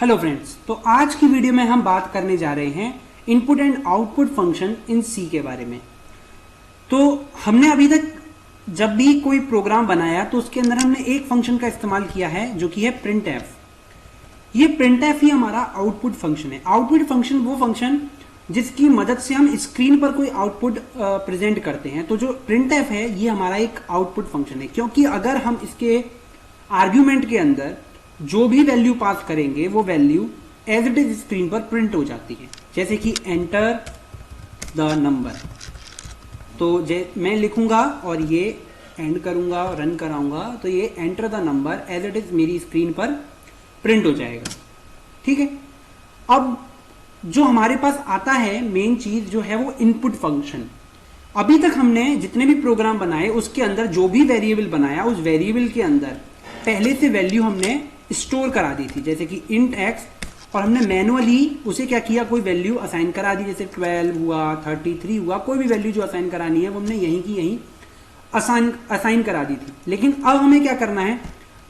Hello friends, तो आज की वीडियो में हम बात करने जा रहे हैं input and output function in C के बारे में। तो हमने अभी तक जब भी कोई प्रोग्राम बनाया तो उसके अंदर हमने एक फंक्शन का इस्तेमाल किया है जो कि है प्रिंट एफ। ये प्रिंट एफ ही हमारा आउटपुट फंक्शन है। आउटपुट फंक्शन वो फंक्शन जिसकी मदद से हम स्क्रीन पर कोई आउटपुट प्रेजेंट करते हैं। तो जो प्रिंट एफ है ये हमारा एक आउटपुट फंक्शन है, क्योंकि अगर हम इसके आर्ग्यूमेंट के अंदर जो भी वैल्यू पास करेंगे वो value as it is screen पर प्रिंट हो जाती है। जैसे कि एंटर द नंबर, तो मैं लिखूंगा और ये एंड करूंगा और रन कराऊंगा तो ये enter the number as it is मेरी स्क्रीन पर प्रिंट हो जाएगा। ठीक है, अब जो हमारे पास आता है मेन चीज जो है वो इनपुट फंक्शन। अभी तक हमने जितने भी प्रोग्राम बनाए उसके अंदर जो भी वेरिएबल बनाया उस वेरिएबल के अंदर पहले से वैल्यू हमने स्टोर करा दी थी, जैसे कि इंट एक्स, और हमने मैनुअली उसे क्या किया, कोई वैल्यू असाइन करा दी। जैसे 12 हुआ, 33 हुआ, कोई भी वैल्यू जो असाइन करानी है वो हमने यहीं की यहीं असाइन करा दी थी। लेकिन अब हमें क्या करना है,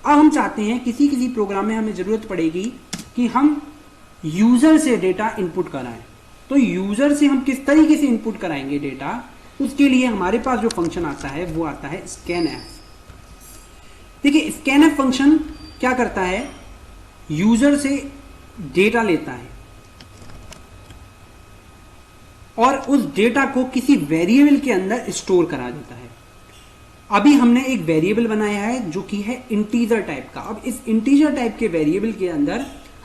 अब हम चाहते हैं किसी किसी प्रोग्राम में हमें जरूरत पड़ेगी कि हम यूजर से डेटा इनपुट कराएं। तो यूजर से हम किस तरीके से इनपुट कराएंगे डेटा, उसके लिए हमारे पास जो फंक्शन आता है वो आता है स्कैन एफ। देखिए, स्कैन एफ फंक्शन क्या करता है, यूजर से डेटा लेता है और उस डेटा को किसी वेरिएबल के अंदर स्टोर करा देता है। अभी हमने एक वेरिएबल बनाया है जो कि है इंटीजर टाइप का। अब इस इंटीजर टाइप के वेरिएबल के अंदर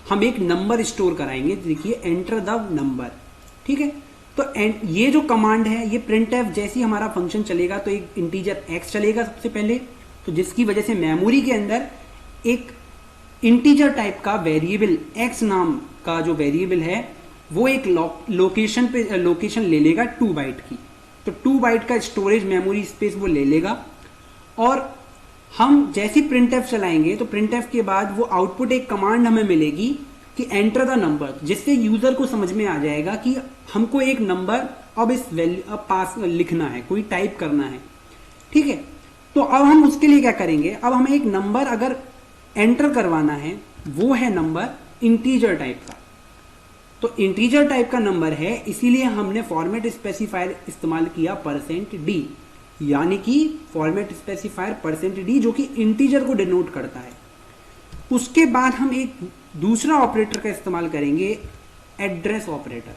हम एक नंबर स्टोर कराएंगे। देखिए, एंटर द नंबर। ठीक है, तो ये जो कमांड है ये प्रिंट एफ जैसी हमारा फंक्शन चलेगा तो एक इंटीजर एक्स चलेगा सबसे पहले, तो जिसकी वजह से मेमोरी के अंदर एक इंटीजर टाइप का वेरिएबल एक्स नाम का जो वेरिएबल है वो एक लोकेशन ले लेगा 2 बाइट की। तो 2 बाइट का स्टोरेज मेमोरी स्पेस वो ले लेगा और हम जैसे प्रिंट एफ चलाएंगे तो प्रिंट एफ के बाद वो आउटपुट एक कमांड हमें मिलेगी कि एंटर द नंबर, जिससे यूजर को समझ में आ जाएगा कि हमको एक नंबर अब इस वैल्यू अब पास लिखना है, कोई टाइप करना है। ठीक है, तो अब हम उसके लिए क्या करेंगे, अब हमें एक नंबर अगर एंटर करवाना है वो है नंबर इंटीजर टाइप का। तो इंटीजर टाइप का नंबर है, इसीलिए हमने फॉर्मेट स्पेसिफायर इस्तेमाल किया %d, यानी कि फॉर्मेट स्पेसिफायर %d जो कि इंटीजर को डिनोट करता है। उसके बाद हम एक दूसरा ऑपरेटर का इस्तेमाल करेंगे, एड्रेस ऑपरेटर।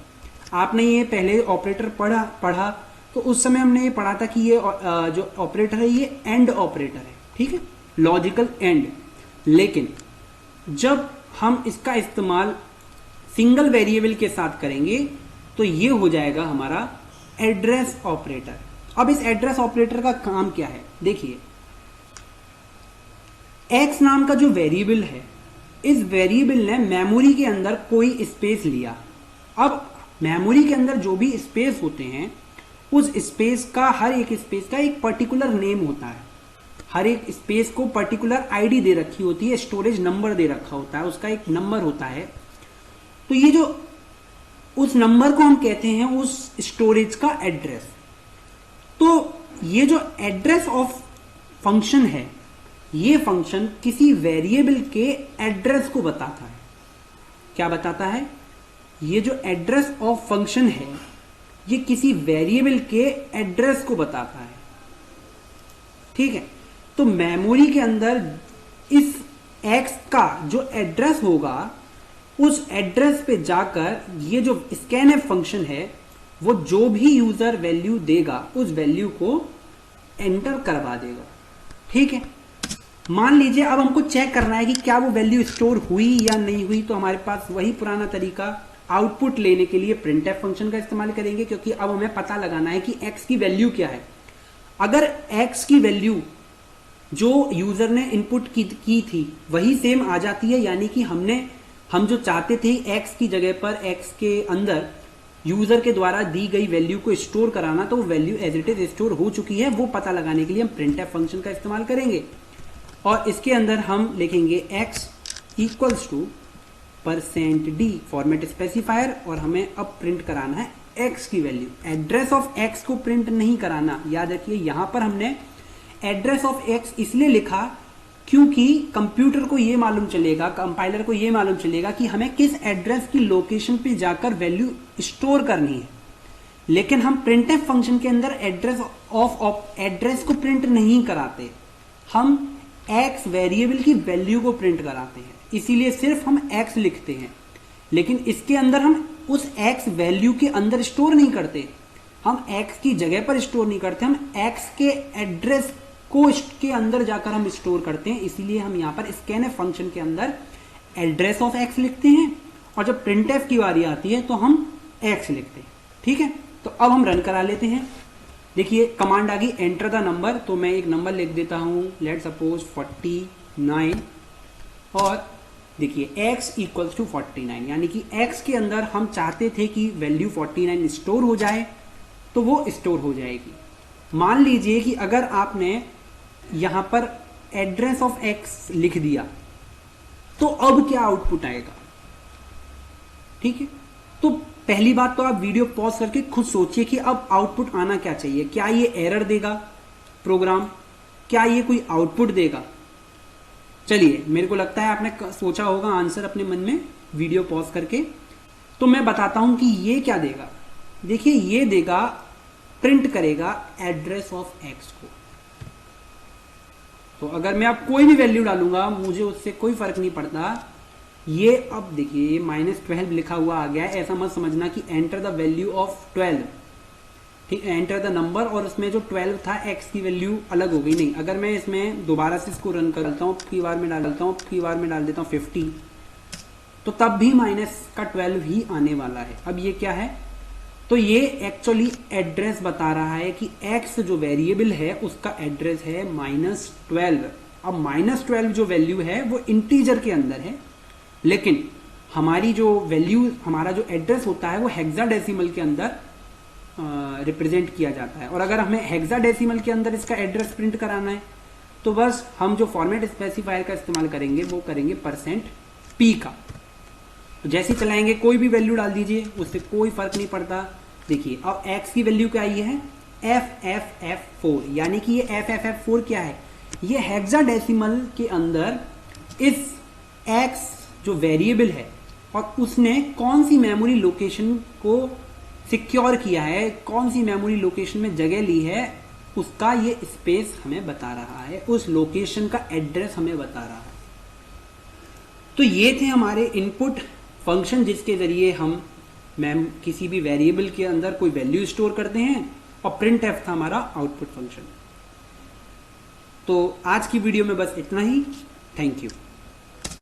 आपने ये पहले ऑपरेटर पढ़ा तो उस समय हमने ये पढ़ा था कि ये जो ऑपरेटर है ये एंड ऑपरेटर है। ठीक है, लॉजिकल एंड। लेकिन जब हम इसका इस्तेमाल सिंगल वेरिएबल के साथ करेंगे तो ये हो जाएगा हमारा एड्रेस ऑपरेटर। अब इस एड्रेस ऑपरेटर का काम क्या है, देखिए, एक्स नाम का जो वेरिएबल है, इस वेरिएबल ने मेमोरी के अंदर कोई स्पेस लिया। अब मेमोरी के अंदर जो भी स्पेस होते हैं उस स्पेस का, हर एक स्पेस का एक पर्टिकुलर नेम होता है। हर एक स्पेस को पर्टिकुलर आईडी दे रखी होती है, स्टोरेज नंबर दे रखा होता है, उसका एक नंबर होता है। तो ये जो उस नंबर को हम कहते हैं उस स्टोरेज का एड्रेस। तो ये जो एड्रेस ऑफ फंक्शन है, ये फंक्शन किसी वेरिएबल के एड्रेस को बताता है। क्या बताता है, ये जो एड्रेस ऑफ फंक्शन है ये किसी वेरिएबल के एड्रेस को बताता है। ठीक है, तो मेमोरी के अंदर इस एक्स का जो एड्रेस होगा उस एड्रेस पे जाकर ये जो स्कैन एफ फंक्शन है वो जो भी यूजर वैल्यू देगा उस वैल्यू को एंटर करवा देगा। ठीक है, मान लीजिए अब हमको चेक करना है कि क्या वो वैल्यू स्टोर हुई या नहीं हुई, तो हमारे पास वही पुराना तरीका, आउटपुट लेने के लिए प्रिंट एफ फंक्शन का इस्तेमाल करेंगे, क्योंकि अब हमें पता लगाना है कि एक्स की वैल्यू क्या है। अगर एक्स की वैल्यू जो यूजर ने इनपुट की थी वही सेम आ जाती है, यानी कि हम जो चाहते थे एक्स की जगह पर एक्स के अंदर यूजर के द्वारा दी गई वैल्यू को स्टोर कराना, तो वो value as it is store हो चुकी है, वो पता लगाने के लिए हम प्रिंट एफ फंक्शन का इस्तेमाल करेंगे। और इसके अंदर हम लिखेंगे x equals to %d format specifier, और हमें अब प्रिंट कराना है x की वैल्यू। एड्रेस ऑफ x को प्रिंट नहीं कराना, याद रखिए यहां पर हमने एड्रेस ऑफ x इसलिए लिखा क्योंकि कंप्यूटर को ये मालूम चलेगा, कंपाइलर को ये मालूम चलेगा कि हमें किस एड्रेस की लोकेशन पे जाकर वैल्यू स्टोर करनी है। लेकिन हम प्रिंटफ फंक्शन के अंदर एड्रेस को प्रिंट नहीं कराते, हम एक्स वेरिएबल की वैल्यू को प्रिंट कराते हैं, इसीलिए सिर्फ हम एक्स लिखते हैं। लेकिन इसके अंदर हम उस एक्स वैल्यू के अंदर स्टोर नहीं करते, हम एक्स की जगह पर स्टोर नहीं करते, हम एक्स के एड्रेस को के अंदर जाकर हम स्टोर करते हैं। इसीलिए हम यहां पर स्कैनफ फंक्शन के अंदर एड्रेस ऑफ एक्स लिखते हैं और जब प्रिंटफ की बारी आती है तो हम एक्स लिखते हैं। ठीक है, तो अब हम रन करा लेते हैं। देखिए कमांड आ गई एंटर द नंबर, तो मैं एक नंबर लिख देता हूं, लेट सपोज 49 और देखिए x इक्वल्स टू 49, यानी कि x के अंदर हम चाहते थे कि वैल्यू 49 स्टोर हो जाए, तो वो स्टोर हो जाएगी। मान लीजिए कि अगर आपने यहां पर एड्रेस ऑफ x लिख दिया तो अब क्या आउटपुट आएगा। ठीक है, तो पहली बात तो आप वीडियो पॉज करके खुद सोचिए कि अब आउटपुट आना क्या चाहिए। क्या ये एरर देगा प्रोग्राम, क्या ये कोई आउटपुट देगा। चलिए, मेरे को लगता है आपने सोचा होगा आंसर अपने मन में वीडियो पॉज करके, तो मैं बताता हूं कि ये क्या देगा। देखिए ये देगा, प्रिंट करेगा एड्रेस ऑफ एक्स को। तो अगर मैं अब कोई भी वैल्यू डालूंगा मुझे उससे कोई फर्क नहीं पड़ता। ये अब देखिए ये -12 लिखा हुआ आ गया है, ऐसा मत समझना कि एंटर द वैल्यू ऑफ 12, ठीक है, एंटर द नंबर और उसमें जो 12 था एक्स की वैल्यू अलग हो गई। नहीं, अगर मैं इसमें दोबारा से इसको रन करता हूं, की बार में डालता हूं, की बार में डाल देता हूं 50, तो तब भी -12 ही आने वाला है। अब ये क्या है, तो ये एक्चुअली एड्रेस बता रहा है कि x जो वेरिएबल है उसका एड्रेस है -12। अब -12 जो वैल्यू है वो इंटीजर के अंदर है, लेकिन हमारी जो वैल्यू, हमारा जो एड्रेस होता है वो हेक्साडेसिमल के अंदर रिप्रेजेंट किया जाता है। और अगर हमें हेक्साडेसिमल के अंदर इसका एड्रेस प्रिंट कराना है तो बस हम जो फॉर्मेट स्पेसिफायर का इस्तेमाल करेंगे वो करेंगे %p का। तो जैसे चलाएंगे कोई भी वैल्यू डाल दीजिए, उससे कोई फर्क नहीं पड़ता। देखिए अब x की वैल्यू क्या आई है, FFF4, यानी कि ये FFF4 क्या है, ये हेक्साडेसिमल के अंदर इस x जो वेरिएबल है और उसने कौन सी मेमोरी लोकेशन को सिक्योर किया है, कौन सी मेमोरी लोकेशन में जगह ली है, उसका ये स्पेस हमें बता रहा है, उस लोकेशन का एड्रेस हमें बता रहा है। तो ये थे हमारे इनपुट फंक्शन जिसके जरिए हम किसी भी वेरिएबल के अंदर कोई वैल्यू स्टोर करते हैं, और प्रिंट एफ था हमारा आउटपुट फंक्शन। तो आज की वीडियो में बस इतना ही। Thank you.